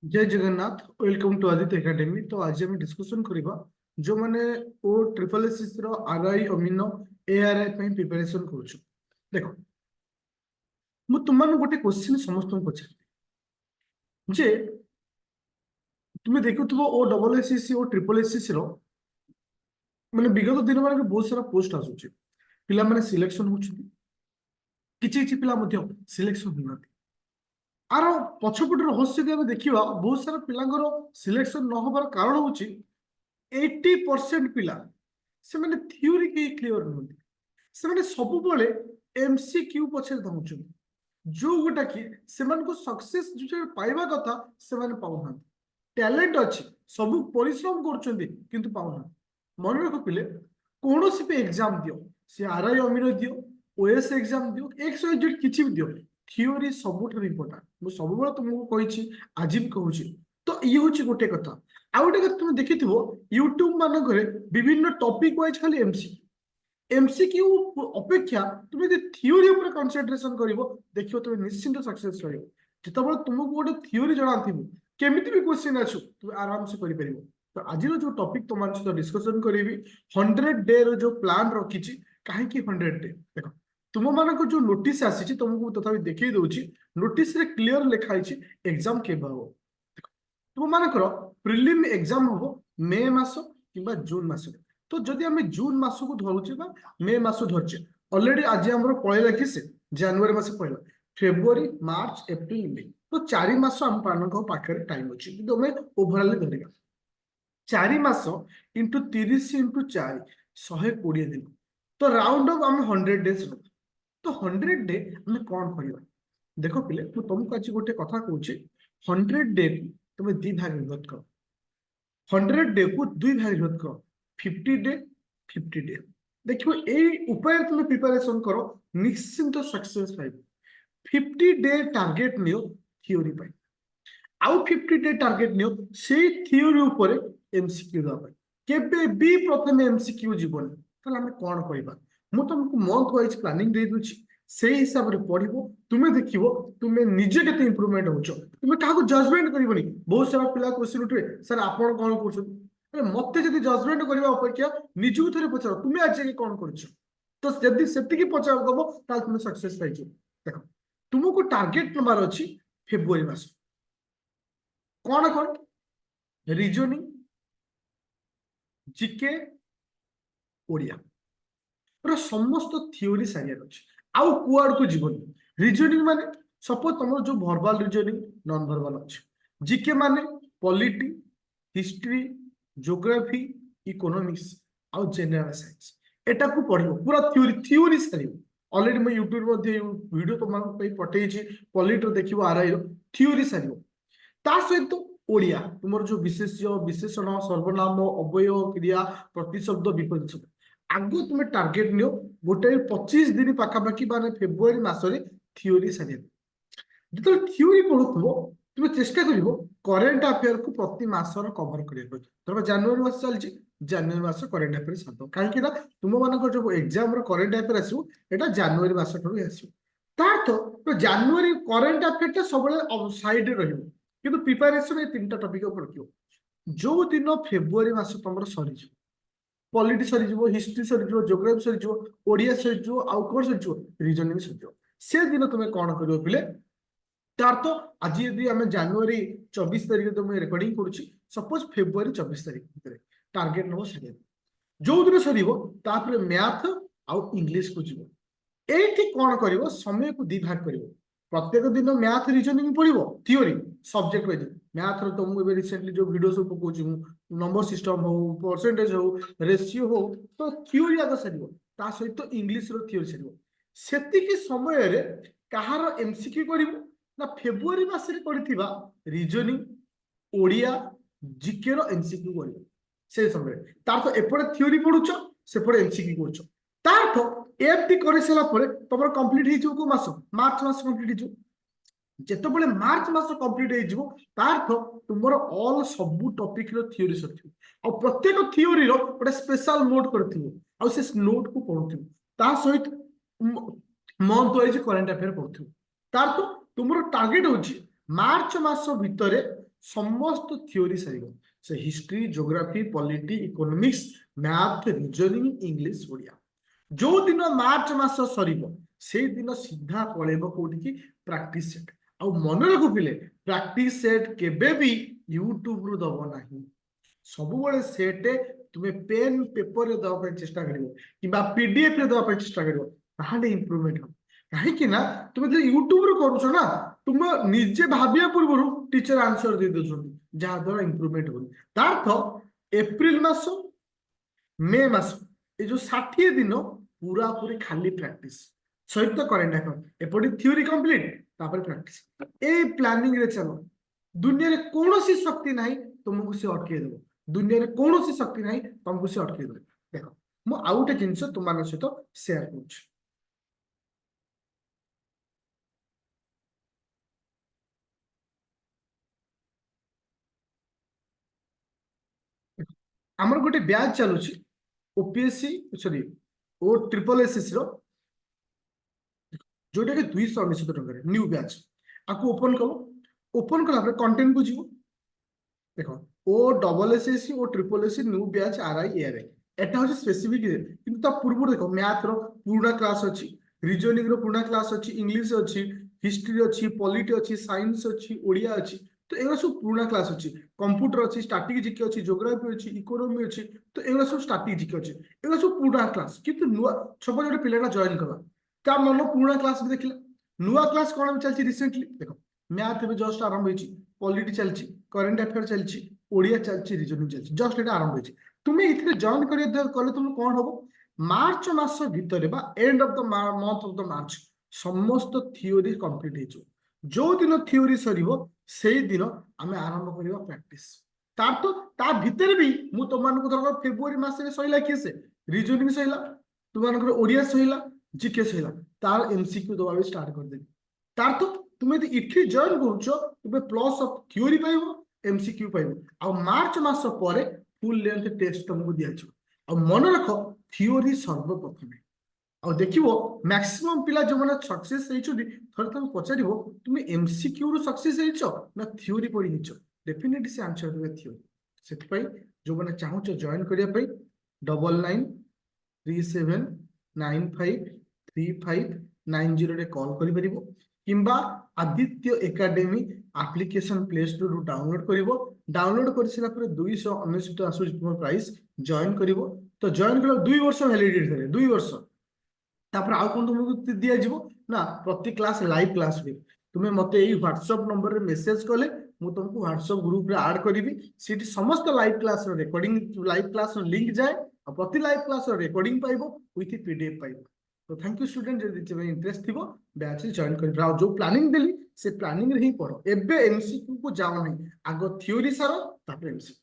जय Jagannath welcome to Aditya academy. तो आज हम डिस्कशन करबा जो माने ओ ट्रिपल एसएस रो आरआई अमीनो एआरआई ପାଇଁ प्रिपरेशन करूछु। देखो मु तुमन गोटे क्वेश्चन समस्त पछार जे तुमे देखुथबो O double SSC O triple SSC रो माने विगत दिन माने बहुत सारा पोस्ट आसुची। पिला माने सिलेक्शन होछु, किछि किछि पिला मध्ये सिलेक्शन होनाती। आरो पछपट रहस्य जे देखिबा बहुत सारा पिलांगर सिलेक्शन न होबार कारण होची 80% पिला से माने थ्योरी के क्लियर नहंती। से माने सब बेले एमसीक्यू पछे धाउछन जो गोटा कि सेमान को सक्सेस जो पाइबा कथा से माने पाउना। टैलेंट अछि, सब परिश्रम करछन्ती किंतु पाउना। मन रखो पिले कोनोसी पे एग्जाम दियो, से आरआई अमीरो दियो, ओएस एग्जाम दियो, एक्स वाई जेड किछि भी दियो, थ्योरी सबुठार इंपोर्टेंट। मु सब बेले तुमको कहिछि, आज भी कहूछि। तो ये होछि गोटे कथा। आ गोटे कथा तुम देखिथिबो यूट्यूब मानकरे विभिन्न टॉपिक वाइज खाली एमसीक्यू अपेक्षा तुम यदि थ्योरी ऊपर कंसंट्रेशन करिवो देखियो तुम निश्चिंत सक्सेस रहिवो। जेतबेले तुमको गोटे थ्योरी जଣା थिबो केमिति भी क्वेश्चन आछो तुम आराम से करि परिवो। तो आज जो टॉपिक तुम सहित डिस्कशन करिवि 100 डे रो जो प्लान रखिछि। काहे कि 100 डे देखो तुम मानको जो नोटिस आसीछि तुमको तथापि देखै दउछि। नोटिस रे क्लियर लिखा आइछि एग्जाम केबा हो। तुम मानकर प्रिलिम एग्जाम हो मे मास किंबा जून मास। तो जदि आम जून मास को धरुचे मे मास धरचे ऑलरेडी आज आम पलैला कि से जनवरी मास पलैला फेब्रुआरी मार्च एप्रिल मे। तो 4 मास आम पाखे टाइम अच्छी कि ओभरऑल धरिया 4 मास इंटू 30 इंटू 4 120 दिन। तो राउंड ऑफ आम 100 डेज। तो 100 डे आम कौन करवा देख पिले मुझे तुमको आज गोटे कथा कहूँ 100 डे तुम दी भाग विभक्त कर 100 डे को 2 भाग विभक्त कर 50 डे 50 डे देखो यही उपाय तुम प्रिपरेशन करो निश्चिंत सक्सेस पाइब। 50 डे टार्गेट नियो थ्योरी पाई आउ 50 डे टार्गेट नियो से थ्योरी ऊपर एमसीक्यू दबा केबे भी प्रथम एमसीक्यू जीवन ताले हम कोन कहबा। मु तुमको मंथ वाइज प्लानिंग दे दूची से हिसाब रे पढिबो तुमे देखिबो तुमे निजे केते इंप्रूवमेंट होचो। तुमे काको जजमेंट करिवनी। बहुत सारा पिला क्वेश्चन उठे सर आपण कोन करछो अरे मते जदी जजमेंट करबा अपेक्षा निजु थरे पचारो तुमे आज के कोन करछो। तो जदी सेति की पचार दबो ताल तुमे सक्सेस पाइजो। देखो तुमको टार्गेट नंबर अछि फेब्रुआरी मास कौन कौन रीजनिंग जीके ओडिया पूरा समस्त थ्योरी सारिया अछि। आउ कुआड को जीवन रीजनिंग माने सपोज तुम जो वर्बल रीजनिंग नॉन वर्बल अछि। जीके माने पॉलिटी हिस्ट्री ज्योग्राफी इकोनॉमिक्स आउ जनरल साइंस एटा को पढिबो पूरा थ्योरी सारिबो। ऑलरेडी मैं यूट्यूब मध्ये वीडियो तुमको पे पठेइछि पॉलिटी देखिबो आरआई रो थ्योरी सारिबो। ता सहित ओडिया तुम जो विशेष्य विशेषण सर्वनाम अव्यय क्रिया प्रतिशब्द विपरीत शब्द आगु तुम टार्गेट नियो गोटे 25 दिन पाखापाखि माने फेब्रुआरी मासरे थ्योरी सारिया। जो थ्योरी पढ़ुथबो तुम चेष्टा करिवो करेंट अफेयर को प्रति मासर कवर करिया। धर जनवरी मास चलछि जनवरी मास करेंट अफेयर सातो काहे ना तुम मानको जो एग्जाम रो करेंट अफेयर आसु एटा जनवरी मास ठरो आसु। तार तो जनवरी करेंट अफेयर ता सबले साइड रे रहिबो किंतु प्रिपरेशन ए तीनटा टॉपिक ऊपर रखियो। जो दिन फेब्रुआरी मास तुमर सरी जो पॉलिटी सरी जो हिस्ट्री सरी जो ज्योग्राफी सरी जो ओडिया सरी जो आउ कोन सरी जो रीजनिंग सरी जो से दिन तुम कोन करियो पिले। तार तो आज यदि आम जनवरी 24 तारिख तुम रेकर्डिंग करुच्ची सपोज फेब्रुआरी 24 तारिख भितर टार्गेट नब सर जो दिन सर मैथ आउ इंग्लिश को जीव ये कौन कर समय को दी भाग कर प्रत्येक दिन मैथ रीजनिंग पढ़ो थ्योरी सब्जेक्ट वाइज मैथ तो मुझे रिसेंटली जो वीडियो सब पकाउछ नंबर सिस्टम हो परसेंटेज हो रेशियो हो तो थ्योरी आगे सर सहित इंग्लिश रो थ्योरी सर से समय कहार एमसीक्यू करिवो ना फेब्रुआरी मासरे पड़िथिबा रीजनिंग ओडिया जीके रो एमसीक्यू करिवो से समय तार तो एपड़े थ्योरी पढुचो सेपड़े एमसीक्यू करछो। तार तो एफटी करे सला परे तमर कंप्लीट हे जो को मास मार्च मास कंप्लीट हे जो जेतबेले मार्च मास कंप्लीट हे जो तार तो तुमरो ऑल सब टॉपिक रो थ्योरी सथियो और प्रत्येक थ्योरी रो गोटे स्पेशल नोट करथियो और से नोट को पढुथियो ता सहित मंथ वाइज करंट अफेयर पढुथियो। तार तो तुमरो टार्गेट होची मार्च मास भितरे समस्त थियोरी सर से history geography polity economics math reasoning English Odia जो दिन मार्च मास सर से दिन सीधा पलैब कौटी प्रैक्टिस सेट आ मन रखु पिले प्रैक्टिस सेट केबे भी यूट्यूब रु दब नाही सब सेट तुम्हें पेन पेपर रे दवा चेष्टा कर पीडीएफ रे दवा चेष्टा कर इम्प्रूवमेंट हम कहीं तुम यूट्यूब रे करूछ ना तुम निजे भाविया पूर्व टीचर आंसर दे दउछन जहाँ द्वारा इम्प्रूवमेंट हो तार्थ एप्रिल मास मे मास ये जो 60 दिन पूरा पूरी खाली प्रैक्टिस सहित करेंट अकाउंट एपटे थ्योरी कंप्लीट तापर प्रैक्टिस ए प्लानिंग रे चलो दुनिया रे कोनोसी शक्ति नाही तुमको से अटके देबो दुनिया रे कोनोसी शक्ति नाही तुमको से अटके देबो देखो मु आउटे जिंस तुम मान सहित शेयर करूछ हमर गोटे ब्याज चलुची OPSC sorry O triple SS रो जोटा कि 299 टका न्यू बैच आपको ओपन कला कंटेंट को जीवो देखो O double SSC O triple SC new batch RI ARI एटा हो स्पेसिफिक किंतु ता पूर्व देखो मैथ रो पूरा क्लास अछि रीजनिंग रो पूरा क्लास अछि इंग्लिश अछि हिस्ट्री अछि पॉलिटी अछि साइंस अछि ओडिया अछि तो एगो सब पूरा क्लास अछि कंप्यूटर अछि स्टैटिक जीके अछि ज्योग्राफी अछि इकोनॉमी अछि तो एगो सब स्टैटिक जीके अछि एगो सब पूरा क्लास किंतु नुवा सब जोटे पिलेटा जॉइन करबा ता मन पुराना क्लास भी देखिला नुआ क्लास कोन चलछि रिसेंटली देखो मैथ भी जस्ट आरंभ होइछि पॉलिटी चलछि करंट अफेयर चलछि ओडिया चलछि रीजनिंग चलछि जस्ट एटा आरंभ होइछि तुमे इथरे जॉइन करिया कले तुम कोन होबो मार्च मास भितरे बा end of the month of the March समस्त थ्योरी कंप्लीट हेजो जो दिन थ्योरी सरीबो सेई दिन आमे आरंभ करिवा प्रैक्टिस तार तो ता भितरे भी मु तुमान को धर फेब्रुआरी मास रे सइला किसे रीजनिंग सइला तुमान को ओडिया सइला जीके सइला तार एमसीक्यू दबा भी स्टार्ट कर देबी तार तो तुम यदि इठी जॉइन करूछ तुमे प्लस ऑफ थ्योरी पाइबो एमसीक्यू पाइबो आ मार्च मास परे फुल लेंथ टेस्ट तुमको दिया छ आ मन रख थ्योरी सर्वप्रथम आ देखिबो मैक्सिमम पिला जो माने सक्सेस हेइछोदी थरे तुम पचारिबो तुमे एमसीक्यू रु सक्सेस हेइछो ना थ्योरी पढि हेइछो डेफिनेटली से आंसर देबे थ्योरी सेति पई जो माने चाहूछ जॉइन करिया पई 9937953590 रे कॉल करि परिबो किंबा Aditya academy application play store रु डाउनलोड करिवो डाउनलोड करसिला पर 299 आसु प्राइस जॉइन करिवो तो जॉइन कर 2 वर्ष वैलिडिटी थे 2 वर्ष तापर आउ कोन तुमको दिया जिवो ना प्रति क्लास लाइव क्लास हुए तुम्हें मते एई व्हाट्सएप नंबर रे मेसेज कले मु तुमको व्हाट्सएप ग्रुप रे ऐड करिवि सीटी समस्त लाइव क्लास रो रिकॉर्डिंग लाइव क्लास रो लिंक जाए और प्रति लाइव क्लास रो रिकॉर्डिंग पाइबो विथ पीडीएफ पाइबो तो थैंक यू स्टूडेंट जदि इंटरेस्ट थिबो बैच जॉइन कर जो प्लानिंग देली से प्लानिंग रे ही पढ़ो एबे एमसीक्यू को जाओ नहीं आगो थ्योरी सारो तापर एमसीक्यू